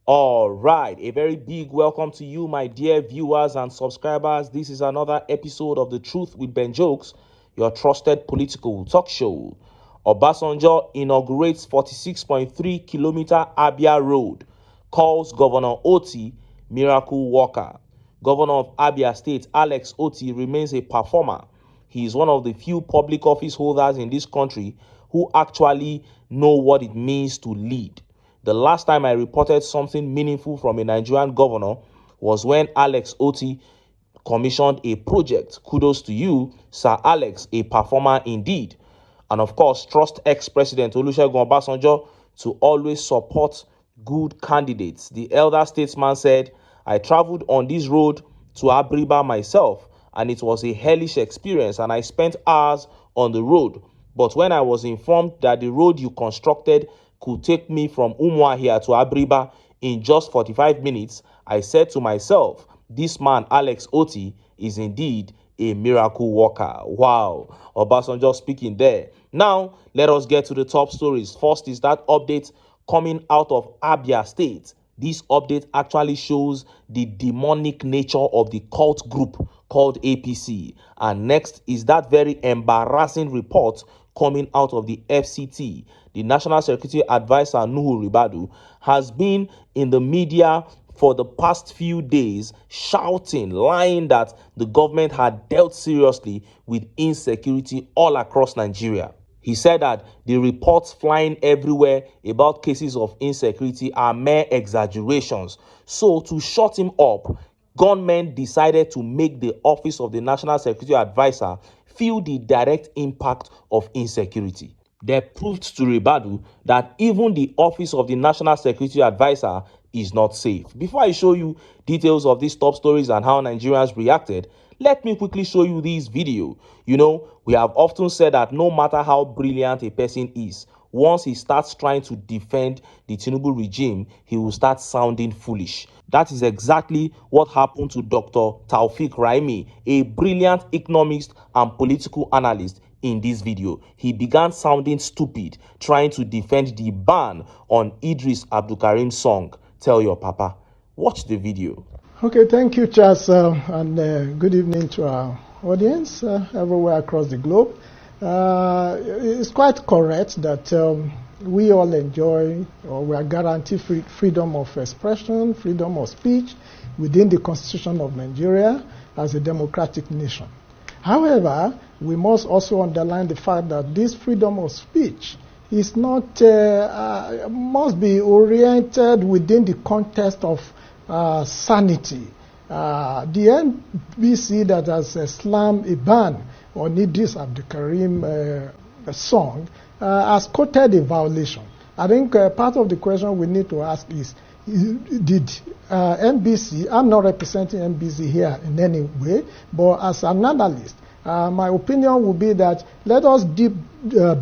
All right, a very big welcome to you, my dear viewers and subscribers. This is another episode of The Truth with Ben Jokes, your trusted political talk show. Obasanjo inaugurates 46.3-kilometer Abia Road, calls Governor OTTI miracle worker. Governor of Abia State, Alex OTTI, remains a performer. He is one of the few public office holders in this country who actually know what it means to lead. The last time I reported something meaningful from a Nigerian governor was when Alex OTTI commissioned a project. Kudos to you, Sir Alex, a performer indeed. And of course, trust ex-president Olusegun Obasanjo to always support good candidates. The elder statesman said, "I traveled on this road to Abriba myself, and it was a hellish experience, and I spent hours on the road. But when I was informed that the road you constructed could take me from Umuahia to Abriba in just 45 minutes, I said to myself, this man, Alex OTTI, is indeed a miracle worker." Wow, Obasanjo speaking there. Now, let us get to the top stories. First is that update coming out of Abia State. This update actually shows the demonic nature of the cult group called APC. And next is that very embarrassing report coming out of the FCT. The National Security Advisor, RIBADU, has been in the media for the past few days shouting, lying that the government had dealt seriously with insecurity all across Nigeria. He said that the reports flying everywhere about cases of insecurity are mere exaggerations. So to shut him up, gunmen decided to make the office of the National Security Advisor feel the direct impact of insecurity. They proved to RIBADU that even the office of the National Security Advisor is not safe. Before I show you details of these top stories and how Nigerians reacted, let me quickly show you this video. You know, we have often said that no matter how brilliant a person is, once he starts trying to defend the Tinubu regime, he will start sounding foolish. That is exactly what happened to Dr. Taufik Raimi, a brilliant economist and political analyst. In this video, he began sounding stupid, trying to defend the ban on Idris Abdulkarim's song, Tell Your Papa. Watch the video. Okay, thank you, Charles, and good evening to our audience everywhere across the globe. It's quite correct that we all enjoy, or we are guaranteed freedom of expression, freedom of speech within the Constitution of Nigeria as a democratic nation. However, we must also underline the fact that this freedom of speech is not must be oriented within the context of sanity. The NBC that has slammed a ban on Idris Abdulkarim song has quoted a violation. I think part of the question we need to ask is, did NBC, I'm not representing NBC here in any way, but as an analyst, my opinion would be that let us dip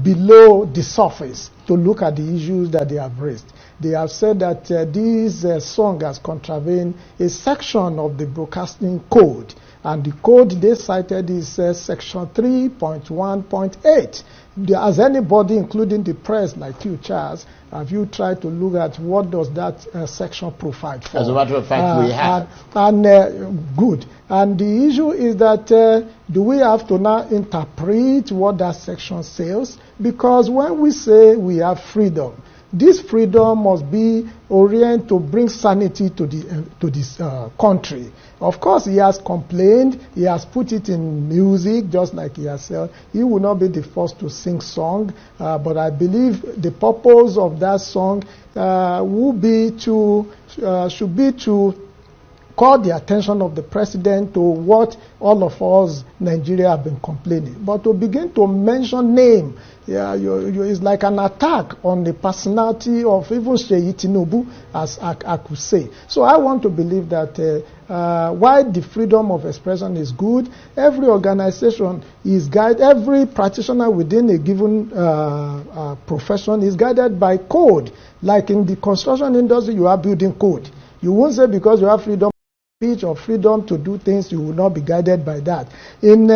below the surface to look at the issues that they have raised. They have said that this song has contravened a section of the broadcasting code, and the code they cited is section 3.1.8. Has anybody, including the press like you, Charles, have you tried to look at what does that section provide for? As a matter of fact, we have. Good. And the issue is that do we have to now interpret what that section says? Because when we say we have freedom, this freedom must be oriented to bring sanity to this country. Of course, he has complained. He has put it in music, just like he has said. He will not be the first to sing song, but I believe the purpose of that song should be to call the attention of the president to what all of us Nigeria have been complaining. But to begin to mention name, it's like an attack on the personality of even Sheyi Tinubu, as I could say. So I want to believe that while the freedom of expression is good, every organization is guided, every practitioner within a given profession is guided by code. Like in the construction industry, you have building code. You won't say because you have freedom speech or freedom to do things, you will not be guided by that. In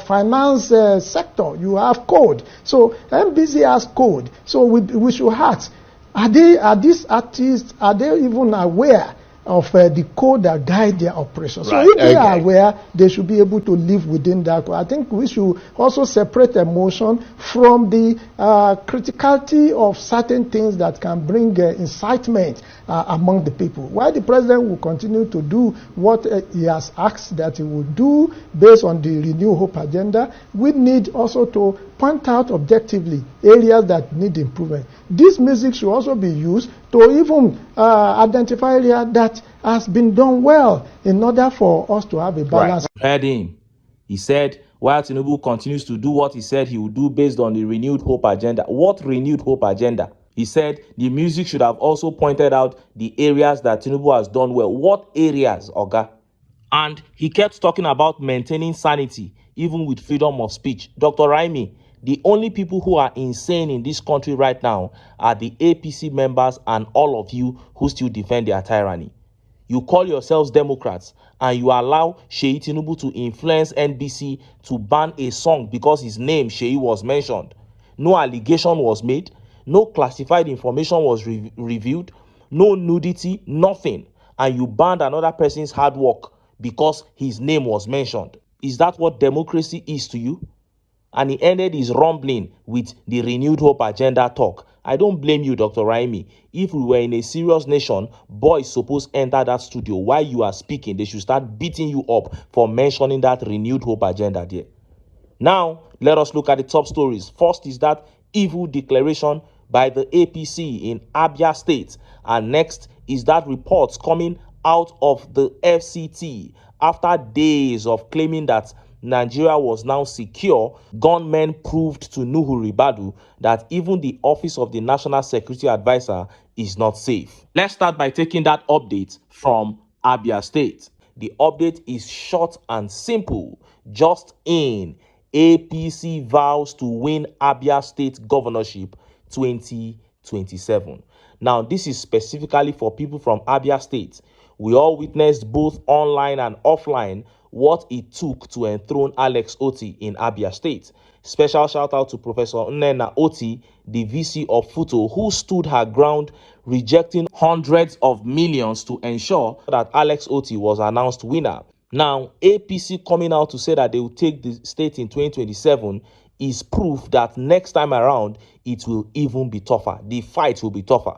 finance sector, you have code. So NBC has code. So we should ask, Are these artists, are they even aware of the code that guide their operation? So Right, if they are okay. aware, they should be able to live within that code. I think we should also separate emotion from the criticality of certain things that can bring incitement among the people. While the president will continue to do what he has asked that he will do based on the Renew Hope agenda, we need also to point out objectively areas that need improvement. This music should also be used to even identify areas that has been done well in order for us to have a balance. Right. Heard him. He said, while Tinubu continues to do what he said he would do based on the Renewed Hope agenda. What Renewed Hope agenda? He said the music should have also pointed out the areas that Tinubu has done well. What areas, Oga? And he kept talking about maintaining sanity, even with freedom of speech. Dr. Raimi, the only people who are insane in this country right now are the APC members and all of you who still defend their tyranny. You call yourselves Democrats and you allow Sheyi Tinubu to influence NBC to ban a song because his name, Sheyi, was mentioned. No allegation was made. No classified information was revealed. No nudity, nothing. And you banned another person's hard work because his name was mentioned. Is that what democracy is to you? And he ended his rumbling with the Renewed Hope agenda talk. I don't blame you, Dr. Raimi. If we were in a serious nation, boys supposed enter that studio while you are speaking. They should start beating you up for mentioning that Renewed Hope agenda there. Now, let us look at the top stories. First is that evil declaration by the APC in Abia State. And next is that reports coming out of the FCT after days of claiming that Nigeria was now secure. Gunmen proved to Nuhu RIBADU that even the office of the National Security Advisor is not safe. Let's start by taking that update from Abia State. The update is short and simple. Just in, APC vows to win Abia State governorship 2027. Now, this is specifically for people from Abia State. We all witnessed both online and offline what it took to enthrone Alex OTTI in Abia State. Special shout out to Professor Nnenna OTTI, the VC of Futo, who stood her ground, rejecting hundreds of millions to ensure that Alex OTTI was announced winner. Now, APC coming out to say that they will take the state in 2027 is proof that next time around, it will even be tougher. The fight will be tougher.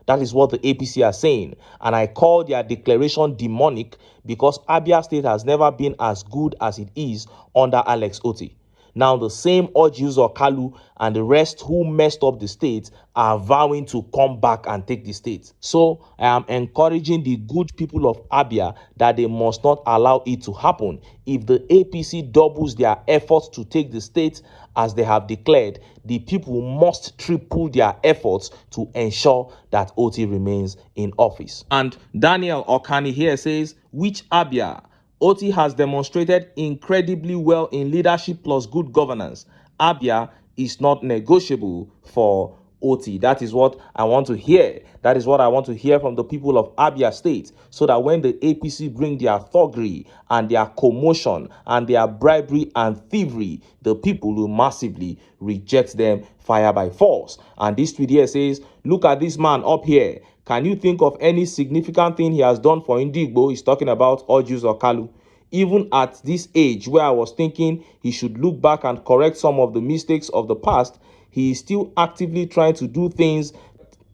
That is what the APC are saying. And I call their declaration demonic because Abia State has never been as good as it is under Alex OTTI. Now, the same Orjius Kalu and the rest who messed up the state are vowing to come back and take the state. So, I am encouraging the good people of Abia that they must not allow it to happen. If the APC doubles their efforts to take the state as they have declared, the people must triple their efforts to ensure that OTTI remains in office. And Daniel Okani here says, which Abia? OTTI has demonstrated incredibly well in leadership plus good governance. Abia is not negotiable for OTTI. That is what I want to hear. That is what I want to hear from the people of Abia State, so that when the APC bring their thuggery and their commotion and their bribery and thievery, the people will massively reject them fire by force. And this tweet here says, look at this man up here. Can you think of any significant thing he has done for Indigbo? He's talking about Orjius Kalu. Even at this age where I was thinking he should look back and correct some of the mistakes of the past, he is still actively trying to do things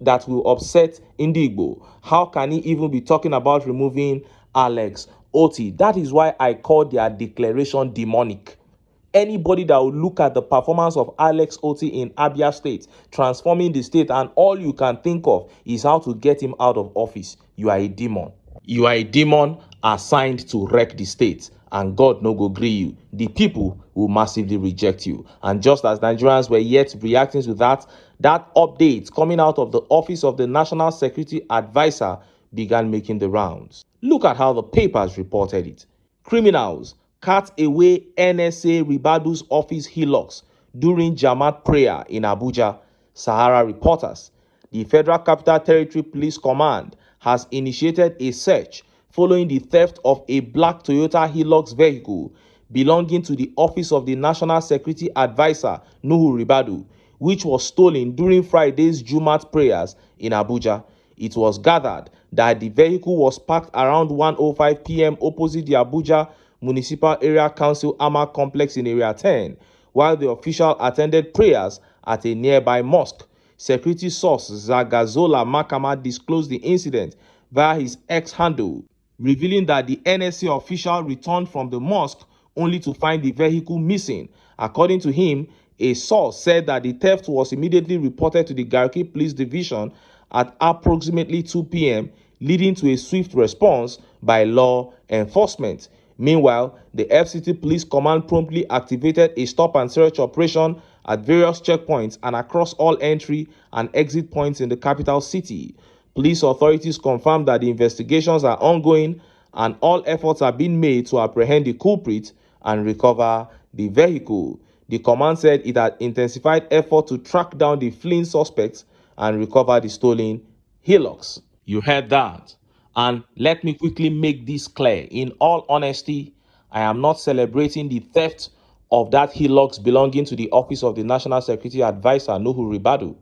that will upset Indigbo. How can he even be talking about removing Alex OTTI? That is why I call their declaration demonic. Anybody that will look at the performance of Alex OTTI in Abia State, transforming the state, and all you can think of is how to get him out of office, you are a demon. You are a demon assigned to wreck the state, and God no go gree you. The people will massively reject you. And just as Nigerians were yet reacting to that update coming out of the office of the National Security Advisor began making the rounds. Look at how the papers reported it. Criminals cut away NSA RIBADU's office hillocks during Jamaat prayer in Abuja. Sahara reporters. The Federal Capital Territory Police Command has initiated a search following the theft of a black Toyota Hilux vehicle belonging to the office of the National Security Advisor, Nuhu RIBADU, which was stolen during Friday's Jumat prayers in Abuja. It was gathered that the vehicle was parked around 1:05 p.m. opposite the Abuja Municipal Area Council Ama Complex in Area 10, while the official attended prayers at a nearby mosque. Security source Zagazola Makama disclosed the incident via his X handle, revealing that the NSA official returned from the mosque only to find the vehicle missing. According to him, a source said that the theft was immediately reported to the Garki Police Division at approximately 2 p.m., leading to a swift response by law enforcement. Meanwhile, the FCT Police Command promptly activated a stop-and-search operation at various checkpoints and across all entry and exit points in the capital city. Police authorities confirmed that the investigations are ongoing and all efforts are being made to apprehend the culprit and recover the vehicle. The command said it had intensified effort to track down the fleeing suspects and recover the stolen Hilux. You heard that. And let me quickly make this clear. In all honesty, I am not celebrating the theft of that Hilux belonging to the Office of the National Security Advisor, Nuhu RIBADU.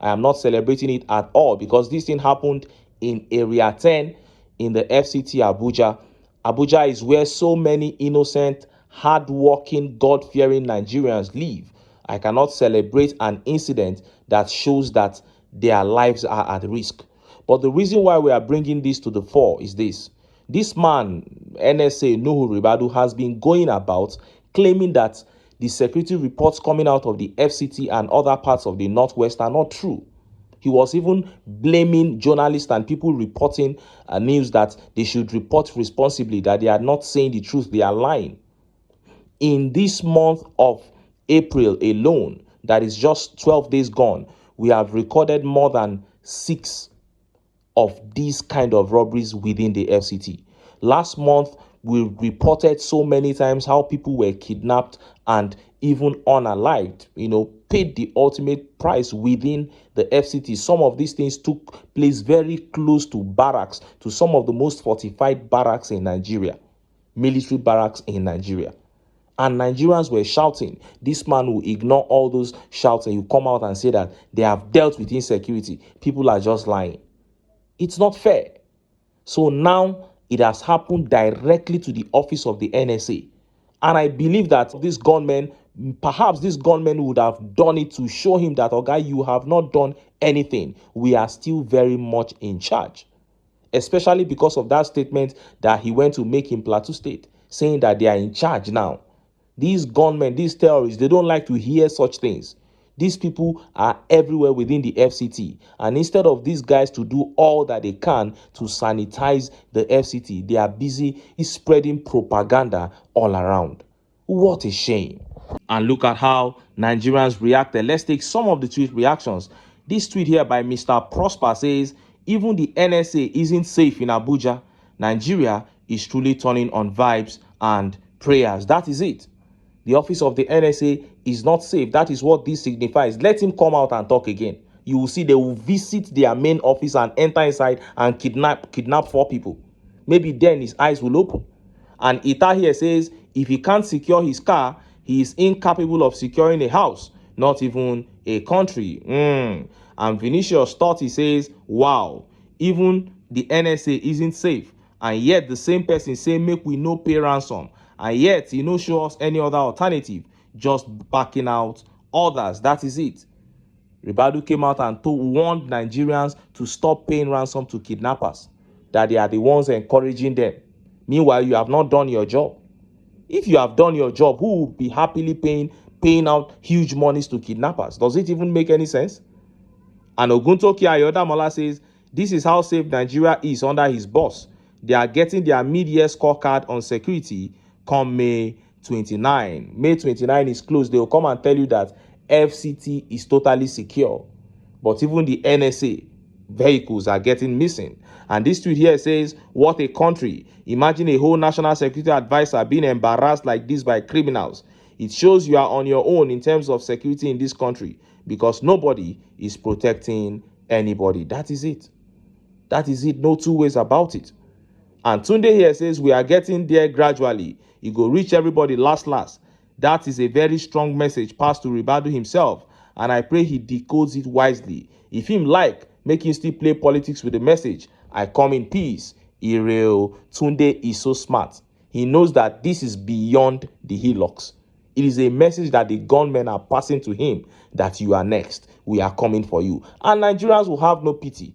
I am not celebrating it at all because this thing happened in Area 10 in the FCT Abuja. Abuja is where so many innocent, hard-working, God-fearing Nigerians live. I cannot celebrate an incident that shows that their lives are at risk. But the reason why we are bringing this to the fore is this. This man, NSA Nuhu RIBADU, has been going about claiming that the security reports coming out of the FCT and other parts of the Northwest are not true. He was even blaming journalists and people reporting news that they should report responsibly, that they are not saying the truth, they are lying. In this month of April alone, that is just 12 days gone, we have recorded more than 6 of these kind of robberies within the FCT. Last month, we reported so many times how people were kidnapped and even unalived, paid the ultimate price within the FCT. Some of these things took place very close to barracks, to some of the most fortified barracks in Nigeria, military barracks in Nigeria. And Nigerians were shouting. This man will ignore all those shouts and you come out and say that they have dealt with insecurity. People are just lying. It's not fair. So now it has happened directly to the office of the NSA. And I believe that perhaps this gunman would have done it to show him that, okay, you have not done anything. We are still very much in charge. Especially because of that statement that he went to make in Plateau State, saying that they are in charge now. These gunmen, these terrorists, they don't like to hear such things. These people are everywhere within the FCT. And instead of these guys to do all that they can to sanitize the FCT, they are busy spreading propaganda all around. What a shame. And look at how Nigerians reacted. Let's take some of the tweet reactions. This tweet here by Mr. Prosper says, even the NSA isn't safe in Abuja. Nigeria is truly turning on vibes and prayers. That is it. The office of the NSA is not safe. That is what this signifies. Let him come out and talk again. You will see they will visit their main office and enter inside and kidnap 4 people. Maybe then his eyes will open. And Ita here says, if he can't secure his car, he is incapable of securing a house, not even a country. And Vinicius Totti says, wow, even the NSA isn't safe. And yet the same person say, make we no pay ransom. And yet he no show us any other alternative, just backing out others. That is it. RIBADU came out and warned Nigerians to stop paying ransom to kidnappers, that they are the ones encouraging them. Meanwhile, you have not done your job. If you have done your job, who will be happily paying out huge monies to kidnappers? Does it even make any sense? And Oguntoki Ayodamola says, this is how safe Nigeria is under his boss. They are getting their mid-year scorecard on security come May 29. May 29 is close. They will come and tell you that FCT is totally secure. But even the NSA vehicles are getting missing. And this tweet here says, what a country. Imagine a whole national security advisor being embarrassed like this by criminals. It shows you are on your own in terms of security in this country because nobody is protecting anybody. That is it. That is it. No two ways about it. And Tunde here says, we are getting there gradually. It will reach everybody last. That is a very strong message passed to RIBADU himself and I pray he decodes it wisely. If him like, make him still play politics with the message. I come in peace. Ireo Tunde is so smart. He knows that this is beyond the hillocks. It is a message that the gunmen are passing to him that you are next. We are coming for you. And Nigerians will have no pity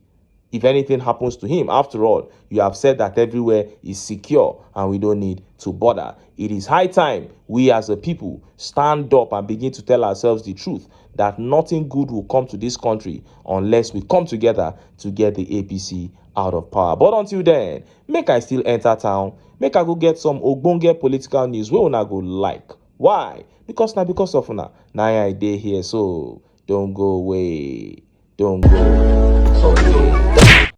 if anything happens to him. After all, you have said that everywhere is secure and we don't need to bother. It is high time we as a people stand up and begin to tell ourselves the truth that nothing good will come to this country unless we come together to get the APC out of power. But until then, make I still enter town, make I go get some ogbonge political news wey una go like. Why? Because of una. Now I dey here, so don't go away. Don't go away.